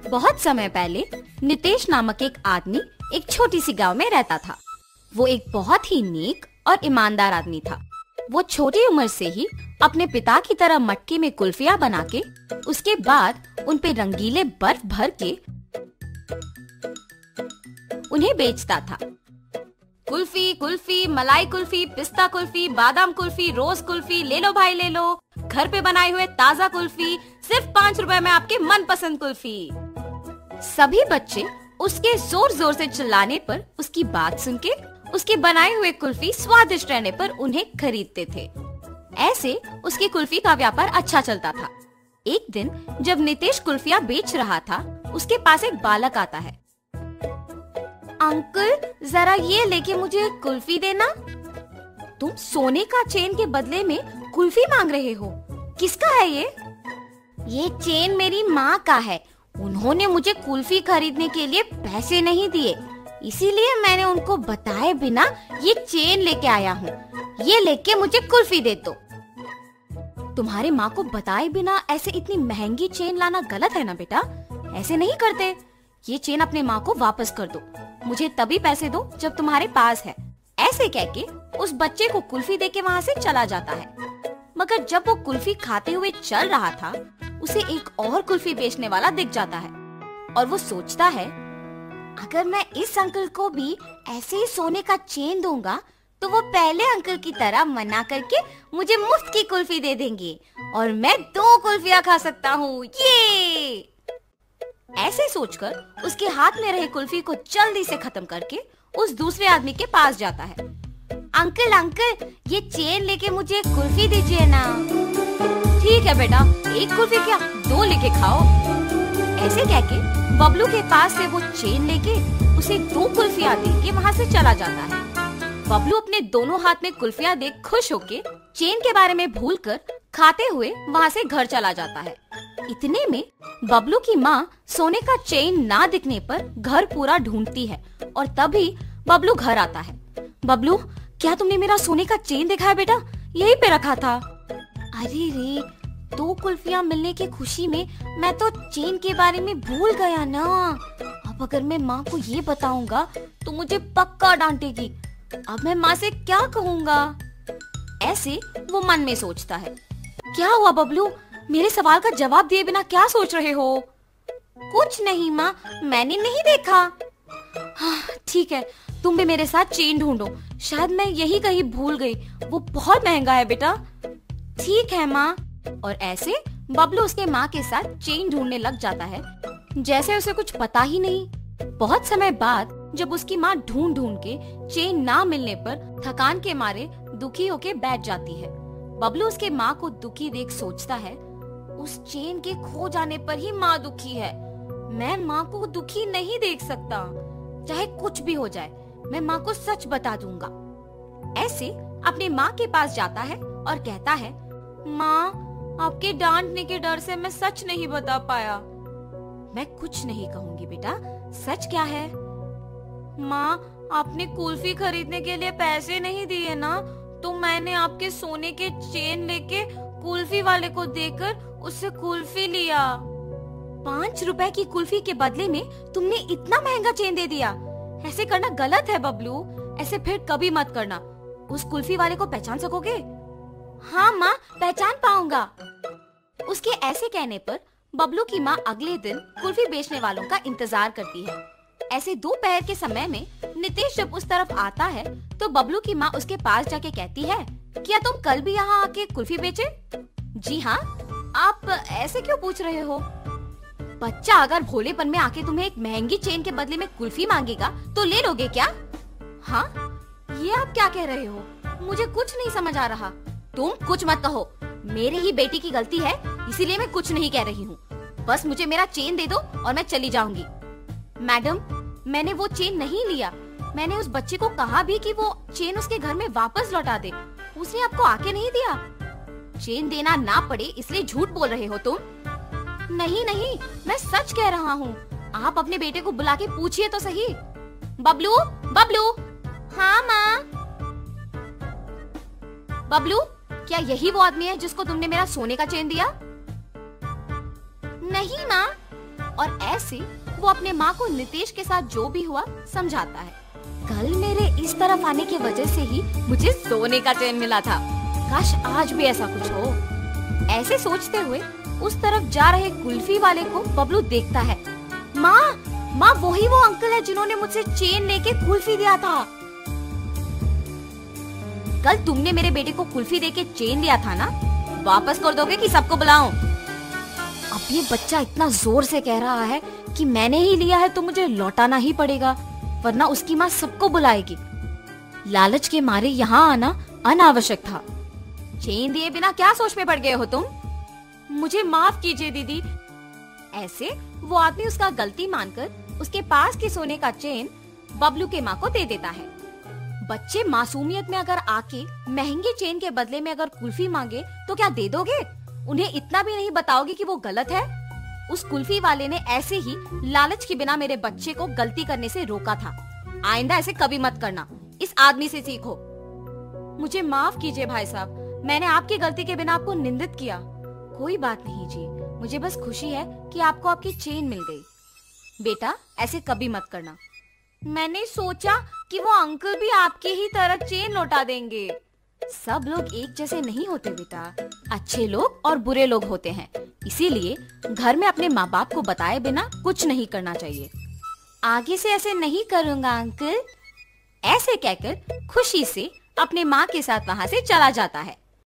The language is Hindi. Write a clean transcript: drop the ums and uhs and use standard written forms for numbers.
बहुत समय पहले नितेश नामक एक आदमी एक छोटी सी गांव में रहता था। वो एक बहुत ही नेक और ईमानदार आदमी था। वो छोटी उम्र से ही अपने पिता की तरह मटके में कुल्फियाँ बना के उसके बाद उन पे रंगीले बर्फ भर के उन्हें बेचता था। कुल्फी कुल्फी, मलाई कुल्फी, पिस्ता कुल्फी, बादाम कुल्फी, रोज कुल्फी, ले लो भाई ले लो, घर पे बनाए हुए ताजा कुल्फी, सिर्फ 5 रुपए में आपके मनपसंद कुल्फी। सभी बच्चे उसके जोर जोर से चिल्लाने पर, उसकी बात सुन के उसके बनाए हुए कुल्फी स्वादिष्ट रहने पर उन्हें खरीदते थे। ऐसे उसकी कुल्फी का व्यापार अच्छा चलता था। एक दिन जब नितेश कुल्फियाँ बेच रहा था, उसके पास एक बालक आता है। अंकल, जरा ये लेके मुझे कुल्फी देना। तुम सोने का चेन के बदले में कुल्फी मांग रहे हो? किसका है ये? ये चेन मेरी माँ का है। उन्होंने मुझे कुल्फी खरीदने के लिए पैसे नहीं दिए, इसीलिए मैंने उनको बताए बिना ये चेन लेके आया हूँ। ये लेके मुझे कुल्फी दे दो। तुम्हारे माँ को बताए बिना ऐसे इतनी महंगी चेन लाना गलत है ना बेटा, ऐसे नहीं करते। ये चेन अपने माँ को वापस कर दो। मुझे तभी पैसे दो जब तुम्हारे पास है। ऐसे कह के उस बच्चे को कुल्फी देके वहाँ से चला जाता है। मगर जब वो कुल्फी खाते हुए चल रहा था, उसे एक और कुल्फी बेचने वाला दिख जाता है और वो सोचता है, अगर मैं इस अंकल को भी ऐसे ही सोने का चेन दूंगा तो वो पहले अंकल की तरह मना करके मुझे मुफ्त की कुल्फी दे देंगे और मैं 2 कुल्फियाँ खा सकता हूँ। ये ऐसे सोचकर उसके हाथ में रहे कुल्फी को जल्दी से खत्म करके उस दूसरे आदमी के पास जाता है। अंकल अंकल, ये चेन लेके मुझे एक कुल्फी दीजिए ना। ठीक है बेटा, 1 कुल्फी क्या 2 लेके खाओ। ऐसे कह के बबलू के पास से वो चेन लेके उसे 2 कुल्फियाँ दे के वहाँ से चला जाता है। बबलू अपने दोनों हाथ में कुल्फियाँ देख खुश होके चेन के बारे में भूलकर खाते हुए वहाँ से घर चला जाता है। इतने में बबलू की माँ सोने का चेन ना दिखने पर घर पूरा ढूंढती है और तभी बबलू घर आता है। बबलू, क्या तुमने मेरा सोने का चेन देखा है बेटा? यहीं पे रखा था। अरे रे, 2 कुल्फियाँ मिलने की खुशी में मैं तो चेन के बारे में भूल गया ना। अब अगर मैं माँ को ये बताऊंगा तो मुझे पक्का डांटेगी। अब मैं माँ से क्या कहूँगा? ऐसे वो मन में सोचता है। क्या हुआ बबलू, मेरे सवाल का जवाब दिए बिना क्या सोच रहे हो? कुछ नहीं माँ, मैंने नहीं देखा। हाँ, ठीक है, तुम भी मेरे साथ चेन ढूंढो। शायद मैं यही कहीं भूल गई। वो बहुत महंगा है बेटा। ठीक है माँ। और ऐसे बबलू उसके माँ के साथ चेन ढूंढने लग जाता है, जैसे उसे कुछ पता ही नहीं। बहुत समय बाद जब उसकी माँ ढूंढ ढूंढ के चेन ना मिलने पर थकान के मारे दुखी होके बैठ जाती है। बबलू उसके माँ को दुखी देख सोचता है, उस चेन के खो जाने पर ही माँ दुखी है। मैं माँ को दुखी नहीं देख सकता। चाहे कुछ भी हो जाए, मैं माँ को सच बता दूंगा। ऐसे अपने माँ के पास जाता है और कहता है, माँ, आपके डांटने के डर से मैं सच नहीं बता पाया। मैं कुछ नहीं कहूँगी बेटा, सच क्या है? माँ, आपने कुल्फी खरीदने के लिए पैसे नहीं दिए ना, तो मैंने आपके सोने के चेन लेके कुल्फी वाले को देकर उससे कुल्फी लिया। 5 रुपए की कुल्फी के बदले में तुमने इतना महंगा चेन दे दिया। ऐसे करना गलत है बबलू, ऐसे फिर कभी मत करना। उस कुल्फी वाले को पहचान सकोगे? हाँ माँ, पहचान पाऊंगा। उसके ऐसे कहने पर बबलू की माँ अगले दिन कुल्फी बेचने वालों का इंतजार करती है। ऐसे दोपहर के समय में नितेश जब उस तरफ आता है तो बबलू की माँ उसके पास जाके कहती है, क्या तुम कल भी यहाँ आके कुल्फी बेचे? जी हाँ। आप ऐसे क्यों पूछ रहे हो? बच्चा अगर भोलेपन में आके तुम्हें एक महंगी चेन के बदले में कुल्फी मांगेगा तो ले लोगे क्या? हाँ, ये आप क्या कह रहे हो? मुझे कुछ नहीं समझ आ रहा। तुम कुछ मत कहो, मेरे ही बेटी की गलती है, इसीलिए मैं कुछ नहीं कह रही हूँ। बस मुझे मेरा चेन दे दो और मैं चली जाऊंगी। मैडम, मैंने वो चेन नहीं लिया। मैंने उस बच्चे को कहा भी कि वो चेन उसके घर में वापस लौटा दे। उसने आपको आके नहीं दिया। चेन देना ना पड़े इसलिए झूठ बोल रहे हो तुम। नहीं नहीं, मैं सच कह रहा हूँ। आप अपने बेटे को बुला के पूछिए तो सही। बबलू, बबलू। हाँ माँ। बबलू, क्या यही वो आदमी है जिसको तुमने मेरा सोने का चेन दिया? नहीं माँ, और ऐसे वो अपने माँ को नितेश के साथ जो भी हुआ समझाता है। कल मेरे इस तरफ आने की वजह से ही मुझे सोने का चेन मिला था। काश आज भी ऐसा कुछ हो। ऐसे सोचते हुए उस तरफ जा रहे कुल्फी वाले को बबलू देखता है। माँ वही वो अंकल है जिन्होंने मुझसे चेन लेके कुल्फी दिया था। कल तुमने मेरे बेटे को कुल्फी देके चेन दिया था ना, वापस कर दोगे कि सबको बुलाऊं? अब ये बच्चा इतना जोर से कह रहा है कि मैंने ही लिया है तो मुझे लौटाना ही पड़ेगा, वरना उसकी माँ सबको बुलाएगी। लालच के मारे यहाँ आना अनावश्यक था। चेन दिए बिना क्या सोच में पड़ गए हो तुम? मुझे माफ कीजिए दीदी। ऐसे वो आदमी उसका गलती मानकर उसके पास के सोने का चेन बबलू के माँ को दे देता है। बच्चे मासूमियत में अगर आके महंगे चेन के बदले में अगर कुल्फी मांगे तो क्या दे दोगे? उन्हें इतना भी नहीं बताओगे कि वो गलत है? उस कुल्फी वाले ने ऐसे ही लालच के बिना मेरे बच्चे को गलती करने से रोका था। आइंदा ऐसे कभी मत करना, इस आदमी से सीखो। मुझे माफ कीजिए भाई साहब, मैंने आपकी गलती के बिना आपको निंदित किया। कोई बात नहीं जी, मुझे बस खुशी है कि आपको आपकी चेन मिल गई। बेटा ऐसे कभी मत करना। मैंने सोचा कि वो अंकल भी आपकी ही तरह चेन लौटा देंगे। सब लोग एक जैसे नहीं होते बेटा, अच्छे लोग और बुरे लोग होते हैं। इसीलिए घर में अपने माँ बाप को बताए बिना कुछ नहीं करना चाहिए। आगे से ऐसे नहीं करूँगा अंकल। ऐसे कहकर खुशी से अपने माँ के साथ वहाँ से चला जाता है।